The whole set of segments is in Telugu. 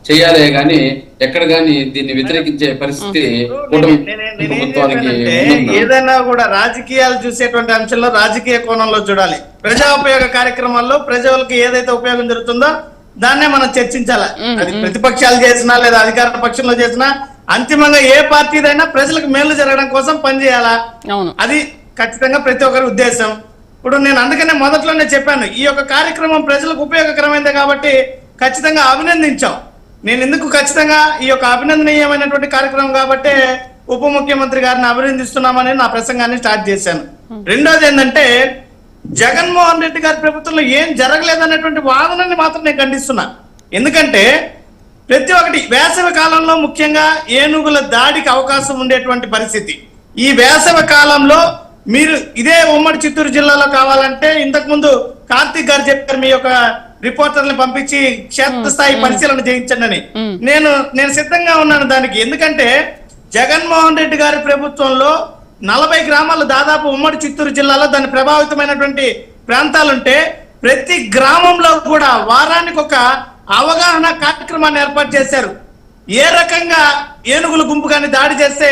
చేయాలే గాని ఎక్కడ గాని దీన్ని వ్యతిరేకించే పరిస్థితి ప్రభుత్వానికి ఏదైనా కూడా రాజకీయాలు చూసేటువంటి అంశంలో రాజకీయ కోణంలో చూడాలి. ప్రజా ఉపయోగ కార్యక్రమాల్లో ప్రజలకు ఏదైతే ఉపయోగం జరుగుతుందో దాన్నే మనం చర్చించాలి. అది ప్రతిపక్షాలు చేసినా లేదా అధికార పక్షంలో చేసినా అంతిమంగా ఏ పార్టీదైనా ప్రజలకు మేలు జరగడం కోసం పనిచేయాలా, అది ఖచ్చితంగా ప్రతి ఒక్కరి ఉద్దేశం. ఇప్పుడు నేను అందుకనే మొదట్లోనే చెప్పాను, ఈ యొక్క కార్యక్రమం ప్రజలకు ఉపయోగకరమైంది కాబట్టి ఖచ్చితంగా అభినందించాం. నేను ఎందుకు ఖచ్చితంగా ఈ యొక్క అభినందనీయమైనటువంటి కార్యక్రమం కాబట్టి ఉప ముఖ్యమంత్రి గారిని అభినందిస్తున్నామని నా ప్రసంగాన్ని స్టార్ట్ చేశాను. రెండోది ఏంటంటే, జగన్మోహన్ రెడ్డి గారి ప్రభుత్వంలో ఏం జరగలేదనేటువంటి వాదనని మాత్రం నేను ఖండిస్తున్నా. ఎందుకంటే ప్రతి ఒక్కటి వేసవి కాలంలో ముఖ్యంగా ఏనుగుల దాడికి అవకాశం ఉండేటువంటి పరిస్థితి. ఈ వేసవి కాలంలో మీరు ఇదే ఉమ్మడి చిత్తూరు జిల్లాలో కావాలంటే ఇంతకు ముందు కార్తీక్ గారు చెప్పారు, మీ యొక్క రిపోర్టర్లను పంపించి క్షేత్రస్థాయి పరిశీలన చేయించండి అని. నేను సిద్ధంగా ఉన్నాను దానికి. ఎందుకంటే జగన్మోహన్ రెడ్డి గారి ప్రభుత్వంలో 40 గ్రామాలు దాదాపు ఉమ్మడి చిత్తూరు జిల్లాలో దాని ప్రభావితమైనటువంటి ప్రాంతాలుంటే ప్రతి గ్రామంలో కూడా వారానికి ఒక అవగాహన కార్యక్రమాన్ని ఏర్పాటు చేశారు. ఏ రకంగా ఏనుగుల గుంపు కానీ దాడి చేస్తే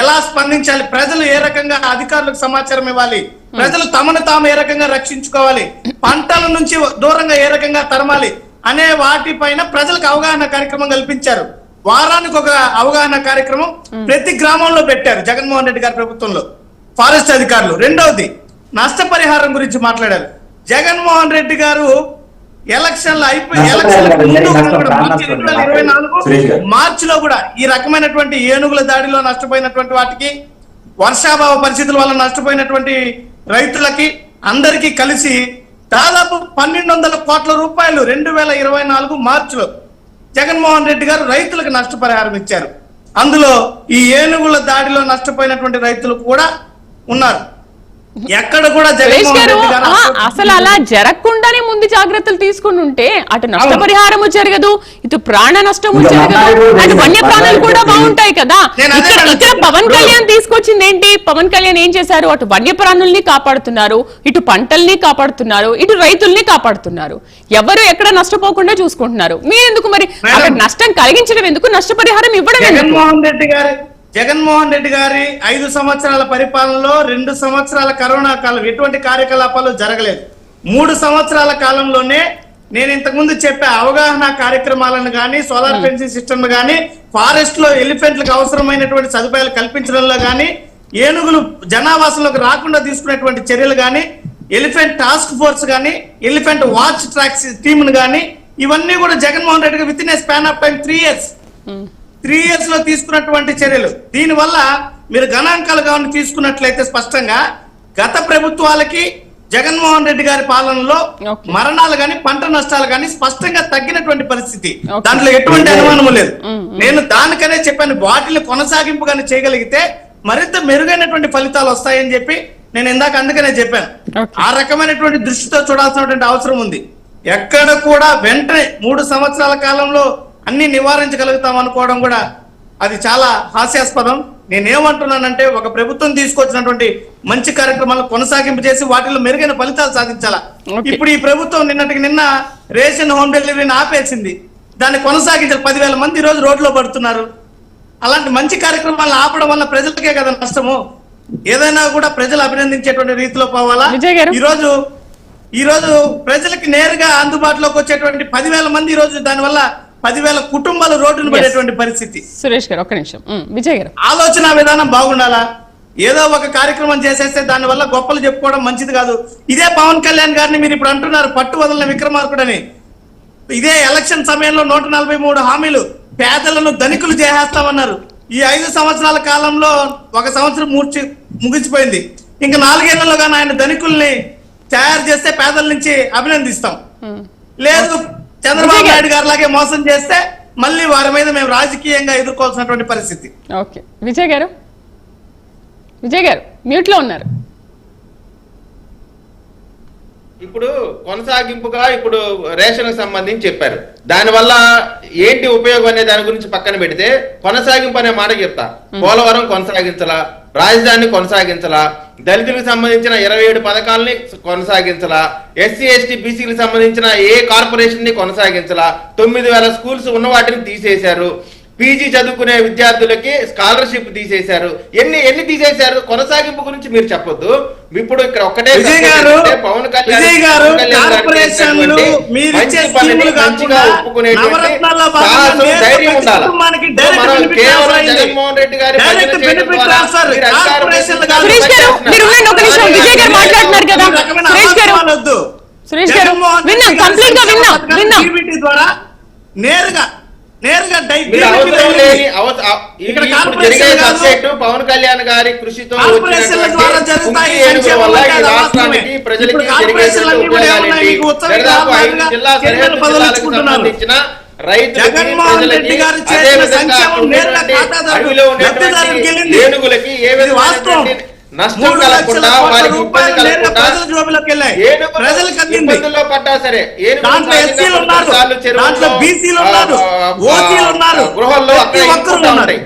ఎలా స్పందించాలి, ప్రజలు ఏ రకంగా అధికారులకు సమాచారం ఇవ్వాలి, ప్రజలు తమను తాము ఏ రకంగా రక్షించుకోవాలి, పంటల నుంచి దూరంగా ఏ రకంగా తరమాలి అనే వాటిపైన ప్రజలకు అవగాహన కార్యక్రమం కల్పించారు. వారానికి ఒక అవగాహన కార్యక్రమం ప్రతి గ్రామంలో పెట్టారు జగన్మోహన్ రెడ్డి గారి ప్రభుత్వంలో ఫారెస్ట్ అధికారులు. రెండవది నష్టపరిహారం గురించి మాట్లాడారు. జగన్మోహన్ రెడ్డి గారు ఎలక్షన్లు మార్చిలో కూడా ఈ రకమైనటువంటి ఏనుగుల దాడిలో నష్టపోయినటువంటి వాటికి, వర్షాభావ పరిస్థితుల వల్ల నష్టపోయినటువంటి రైతులకి అందరికీ కలిసి దాదాపు 1200 కోట్ల రూపాయలు 2024 మార్చిలో జగన్మోహన్ రెడ్డి గారు రైతులకు నష్టపరిహారం ఇచ్చారు. అందులో ఈ ఏనుగుల దాడిలో నష్టపోయినటువంటి రైతులు కూడా ఉన్నారు. ఎక్కడ కూడా అసలు అలా జరగకుండానే ముందు జాగ్రత్తలు తీసుకుని ఉంటే అటు నష్టపరిహారము జరగదు, ఇటు ప్రాణ నష్టము జరగదు, అటు వన్యప్రాణాలు కూడా బాగుంటాయి కదా. ఇక్కడ పవన్ కళ్యాణ్ తీసుకొచ్చింది ఏంటి? పవన్ కళ్యాణ్ ఏం చేశారు? అటు వన్యప్రాణుల్ని కాపాడుతున్నారు, ఇటు పంటల్ని కాపాడుతున్నారు, ఇటు రైతుల్ని కాపాడుతున్నారు. ఎవరు ఎక్కడ నష్టపోకుండా చూసుకుంటున్నారు. మీరెందుకు మరి అక్కడ నష్టం కలిగించడం ఎందుకు, నష్టపరిహారం ఇవ్వడం ఎందుకు? జగన్మోహన్ రెడ్డి గారి 5 సంవత్సరాల పరిపాలనలో 2 సంవత్సరాల కరోనా కాలం ఎటువంటి కార్యకలాపాలు జరగలేదు. 3 సంవత్సరాల కాలంలోనే నేను ఇంతకుముందు చెప్పే అవగాహన కార్యక్రమాలను కానీ, సోలార్ ఫెన్సింగ్ సిస్టమ్ కానీ, ఫారెస్ట్ లో ఎలిఫెంట్లకు అవసరమైనటువంటి సదుపాయాలు కల్పించడంలో కానీ, ఏనుగులు జనావాసంలోకి రాకుండా తీసుకునేటువంటి చర్యలు కానీ, ఎలిఫెంట్ టాస్క్ ఫోర్స్ కానీ, ఎలిఫెంట్ వాచ్ ట్రాక్స్ టీమ్ కానీ, ఇవన్నీ కూడా జగన్మోహన్ రెడ్డి గారు with in a span of time 3 years లో తీసుకున్నటువంటి చర్యలు. దీనివల్ల మీరు గణాంకాలు కానీ తీసుకున్నట్లయితే స్పష్టంగా గత ప్రభుత్వాలకి జగన్మోహన్ రెడ్డి గారి పాలనలో మరణాలు గాని, పంట నష్టాలు గాని స్పష్టంగా తగ్గినటువంటి పరిస్థితి, దాంట్లో ఎటువంటి అనుమానము లేదు. నేను దానికనే చెప్పాను, వాటిని కొనసాగింపు కానీ చేయగలిగితే మరింత మెరుగైనటువంటి ఫలితాలు వస్తాయని చెప్పి నేను ఇందాక అందుకనే చెప్పాను. ఆ రకమైనటువంటి దృష్టితో చూడాల్సినటువంటి అవసరం ఉంది. ఎక్కడ కూడా వెంటనే 3 సంవత్సరాల కాలంలో అన్ని నివారించగలుగుతాం అనుకోవడం కూడా అది చాలా హాస్యాస్పదం. నేనేమంటున్నానంటే, ఒక ప్రభుత్వం తీసుకొచ్చినటువంటి మంచి కార్యక్రమాలను కొనసాగింపు చేసి వాటిలో మెరుగైన ఫలితాలు సాధించాలా. ఇప్పుడు ఈ ప్రభుత్వం నిన్న రేషన్ హోమ్ డెలివరీని ఆపేసింది, దాన్ని కొనసాగించాలి. 10,000 మంది ఈ రోజు రోడ్లో పడుతున్నారు. అలాంటి మంచి కార్యక్రమాలను ఆపడం వల్ల ప్రజలకే కదా నష్టము. ఏదైనా కూడా ప్రజలు అభినందించేటువంటి రీతిలో పోవాలా. ఈ రోజు ప్రజలకి నేరుగా అందుబాటులోకి వచ్చేటువంటి 10,000 మంది ఈ రోజు దానివల్ల 10,000 కుటుంబాలు రోడ్డును పడేటువంటి పరిస్థితి. సురేష్ గారు ఒక్క నిమిషం. విజయ్ గారు, ఆలోచన విధానం బాగుండాలా. ఏదో ఒక కార్యక్రమం చేసేస్తే దాని వల్ల గొప్పలు చెప్పుకోవడం మంచిది కాదు. ఇదే పవన్ కళ్యాణ్ గారిని మీరు ఇప్పుడు అంటున్నారు పట్టు వదలని విక్రమార్కుడని. ఇదే ఎలక్షన్ సమయంలో 143 హామీలు, పేదలను ధనికులు చేసేస్తామన్నారు. ఈ 5 సంవత్సరాల కాలంలో 1 సంవత్సరం ముగిసిపోయింది. ఇంకా 4 ఏళ్లలో కానీ ఆయన ధనికుల్ని తయారు చేస్తే పేదల నుంచి అభినందిస్తాం. లేదు చంద్రబాబు నాయుడు గారు లాగే మోసం చేస్తే మళ్ళీ వారి మీద మేము రాజకీయంగా ఎదుర్కోవాల్సినటువంటి పరిస్థితి. ఓకే, విజయ్ గారు మ్యూట్ లో ఉన్నారు. ఇప్పుడు కొనసాగింపుగా ఇప్పుడు రేషన్ సంబంధించి చెప్పారు. దానివల్ల ఏంటి ఉపయోగం అనే దాని గురించి పక్కన పెడితే కొనసాగింపు అనే మాట చెప్తా. పోలవరం కొనసాగించలా, రాజధాని కొనసాగించలా, దళితులకు సంబంధించిన 27 పథకాలని కొనసాగించలా, ఎస్సీ ఎస్టీ బీసీలకు సంబంధించిన ఏ కార్పొరేషన్ ని కొనసాగించలా, 9000 స్కూల్స్ ఉన్న వాటిని తీసేశారు, పీజీ చదువుకునే విద్యార్థులకి స్కాలర్షిప్ తీసేశారు. ఎన్ని తీసేశారు? కొనసాగింపు గురించి మీరు చెప్పొద్దు. ఇప్పుడు ఇక్కడ ఒక్కటే పవన్ కళ్యాణ్ ధైర్యం ఉండాలి. మనం కేవలం జగన్మోహన్ రెడ్డి గారి పవన్ కళ్యాణ్ గారి కృషితో రాష్ట్రానికి ప్రజలకి సంబంధించిన రైతులకి ఏనుగులకి ఏ విధంగా నష్టం కలగకుండా, వారికి ఇబ్బంది కలగకుండా, ఇబ్బందుల్లో పడ్డా సరే గృహంలో ఉంటాయి.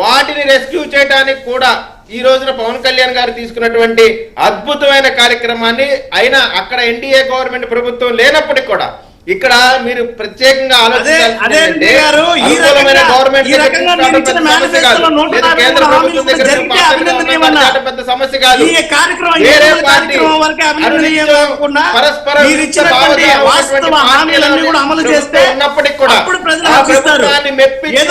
వాటిని రెస్క్యూ చేయడానికి కూడా ఈ రోజున పవన్ కళ్యాణ్ గారు తీసుకున్నటువంటి అద్భుతమైన కార్యక్రమాన్ని అయినా అక్కడ ఎన్డీఏ గవర్నమెంట్ ప్రభుత్వం లేనప్పటికీ కూడా ఇక్కడ మీరు ప్రత్యేకంగా ఆలోచించాల్సింది కేంద్ర ప్రభుత్వం దగ్గర పెద్ద సమస్య కాదు. వేరే పార్టీ పరస్పరం ఉన్నప్పటికీ కూడా ఆ ప్రభుత్వాన్ని మెప్పించి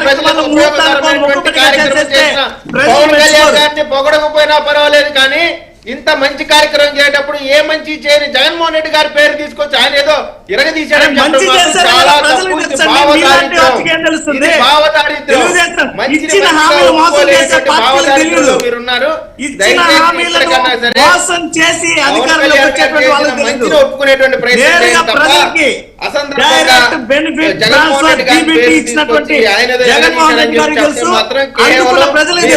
ప్రజలకు ఉపయోగకరమైనటువంటి కార్యక్రమం చేసిన పవన్ కళ్యాణ్ గారిని పొగడకపోయినా పర్వాలేదు, కానీ ఇంత మంచి కార్యక్రమం చేసేటప్పుడు ఏ మంచి చేయని జగన్మోహన్ రెడ్డి గారి పేరు తీసుకొచ్చి ఆయన ఏదో ఇరగదీశాడని చాలా మీరున్నారు. మంచిని ఒప్పుకునేటువంటి ప్రయత్నం తప్ప అసందర్భంగా జగన్మోహన్ రెడ్డి గారి పేరు తీసుకొచ్చి ఆయన మాత్రం కేవలం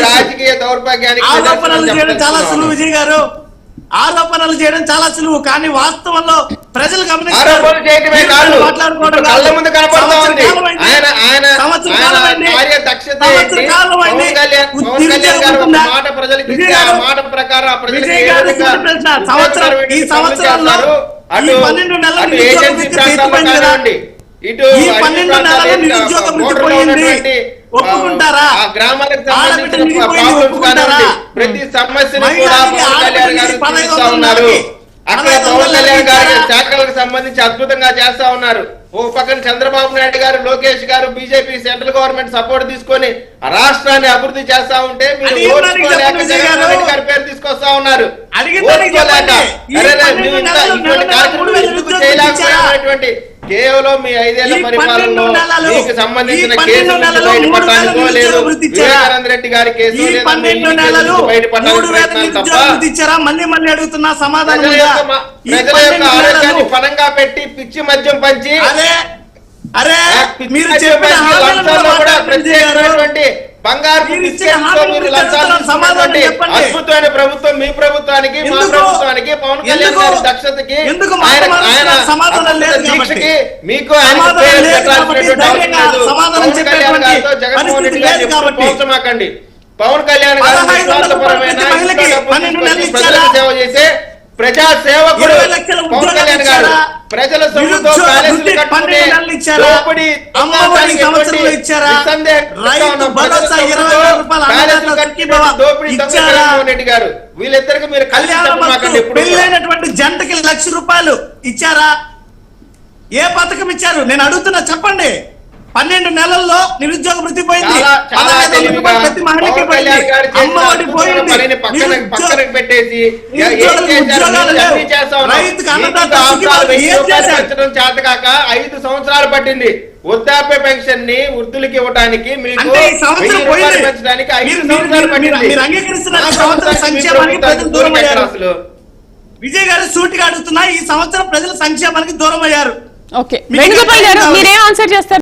రాజకీయ దౌర్భాగ్యానికి ఆరోపణలు చేయడం చాలా సులువు, కానీ వాస్తవంలో ప్రజలు ఇటు ఒప్పుకుంటారా? గ్రామాలకు సంబంధించిన ప్రాబ్లమ్స్ కానివ్వండి, ప్రతి సమస్యను కూడా పవన్ కళ్యాణ్ గారు చూపిస్తా ఉన్నారు. అక్కడ పవన్ కళ్యాణ్ గారి శాఖలకు సంబంధించి అద్భుతంగా చేస్తా ఉన్నారు. ఓ పక్కన చంద్రబాబు నాయుడు గారు, లోకేష్ గారు బీజేపీ సెంట్రల్ గవర్నమెంట్ సపోర్ట్ తీసుకొని రాష్ట్రాన్ని అభివృద్ధి చేస్తా ఉంటే మీరు జగన్మోహన్ గారి పేరు తీసుకొస్తా ఉన్నారు. ఎందుకు చేయలేకపోయినటువంటి కేవలం మీ 5 ఏళ్ల పరిపాలనలో మీకు సంబంధించిన కేసు బయటపడటానికో లేదు, వివేకానంద రెడ్డి గారి కేసు బయటపడడానికి తప్ప ప్రజల యొక్క ఆరోగ్యాన్ని పణంగా పెట్టి పిచ్చి మద్యం పంచి ప్రత్యేకమైనటువంటి బంగారు అద్భుతమైన ప్రభుత్వం మీ ప్రభుత్వానికి, మా ప్రభుత్వానికి, పవన్ కళ్యాణ్ గారి దక్షతకి, ఆయన దీక్షకి మీకు జగన్మోహన్ రెడ్డి గారు ప్రోత్సమాకండి. పవన్ కళ్యాణ్ గారు విశ్వాసపరమైన ప్రజలకు సేవ చేసే ప్రజా సేవకుడు పవన్ కళ్యాణ్ గారు. ప్రజల సొమ్ముతో ప్యాలెస్లు కట్టుకునే దోపిడీ జగన్మోహన్ రెడ్డి గారు, వీళ్ళిద్దరికి మీరు కలిసి చెప్పమాకండి. పెళ్ళైనటువంటి జంటకి 1,00,000 రూపాయలు ఇచ్చారా? ఏ పథకం ఇచ్చారు? నేను అడుగుతున్నా, చెప్పండి. 12 నెలల్లో నిరుద్యోగ వృత్తి పోయింది, ప్రతి మహిళకి అమ్మఒడి పోయింది, పెట్టేసి చేతకాక 5 సంవత్సరాలు పట్టింది. వృద్ధాప్య పెన్షన్ ని వృద్ధులకి ఇవ్వడానికి మీకు పెంచడానికి 5 సంవత్సరాలు పట్టింది. విజయ్ గారు సూటిగా అడుగుతున్నా, ఈ సంవత్సరం ప్రజల సంక్షేమానికి దూరం అయ్యారు. ఓకే, వేణుగోపాల్ గారు మీరేం ఆన్సర్ చేస్తారు?